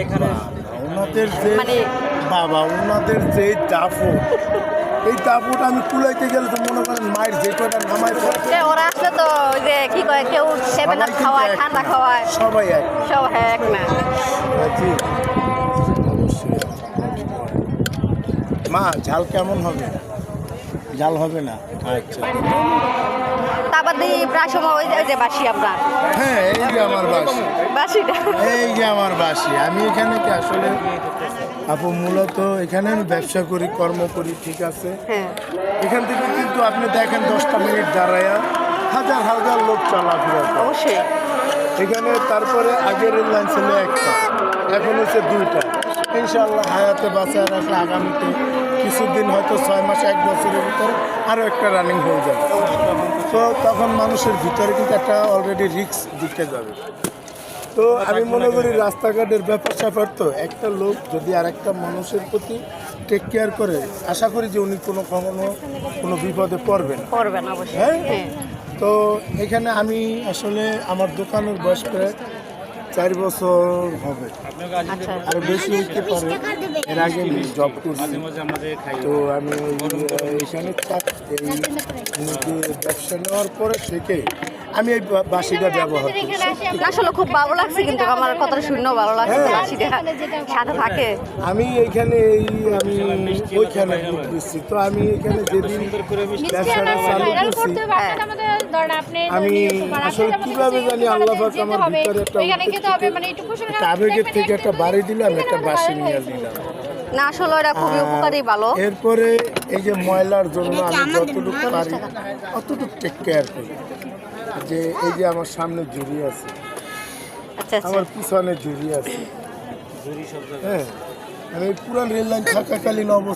এখানে ওনাদের যে মানে বাবা ওনাদের যে দাফন এই দাফনটা আমি কুলাইতে গেলে তো মনে করেন মায়ের যে কটা নামাই ওরা আসলে তো ওই যে কি কয় কেউ সেভেন আপ খাওয়ায় ঠান্ডা খাওয়ায় সবাই এক সব হ্যাঁ এক না জি, অবশ্যই। মা ঝাল কেমন হবে? ঝাল হবে না? আচ্ছা তারপর দিই প্রায় সময় ওই যে বাসি আপনার হ্যাঁ এই যে আমার বাসি বাসিটা এই যে আমার বাসি আমি এখানে কি আসলে আপু মূলত এখানে আমি ব্যবসা করি কর্ম করি ঠিক আছে হ্যাঁ এখান থেকে কিন্তু আপনি দেখেন 10টা মিনিট দাঁড়ায়া হাজার হাজার লোক চলাফেরা করে। অবশ্যই এখানে তারপরে আগের রেল লাইন ছিল একটা এখন হচ্ছে 2টা ইনশাআল্লাহ হায়াতে বাঁচায় রাখলে আগামীতে কিছুদিন হয়তো 6 মাস 1 বছরের ভিতরে আরও একটা রানিং হয়ে যাবে তো তখন মানুষের ভিতরে কিন্তু একটা অলরেডি রিস্ক দিতে যাবে তো আমি মনে করি রাস্তাঘাটের ব্যাপার স্যাপার তো একটা লোক যদি আর একটা মানুষের প্রতি টেক কেয়ার করে আশা করি যে উনি কোনো বিপদে পড়বেন করবেন অবশ্যই হ্যাঁ হ্যাঁ তো এখানে আমি আসলে আমার দোকানের বয়স প্রায় 4 বছর হবে আচ্ছা আর বেশি হইতে পারে এর আগে আমি জব করছি তো আমি এখানে এই ব্যবসা নেওয়ার পরে থেকে আমি এই বাসিটা ব্যবহার করি আসলে খুব ভালো লাগছে কিন্তু আমার কথাটা শুনে ভালো লাগছে যে বাসিটা সাথে থাকে আমি এইখানে আমি ওইখানে দিচ্ছি তো আমি এখানে যেদিন ব্যবসাটা চালু করছি আমি আসলে কিভাবে জানি আল্লাহ পাক আমার ভিতরে একটা আবেগের থেকে একটা বাড়ি দিলাম একটা বাসি নিয়ে দিলাম না আসলে এটা খুবই উপকারী ভালো এরপরে এই যে ময়লার জন্য আমি যতটুকু পারি অতটুকু টেক কেয়ার করি যে এই যে আমার সামনে ঝুড়ি আছে আচ্ছা আচ্ছা আমার পিছনে ঝুড়ি আছে হ্যাঁ আমি পুরান রেল লাইন থাকাকালীন অবস্থা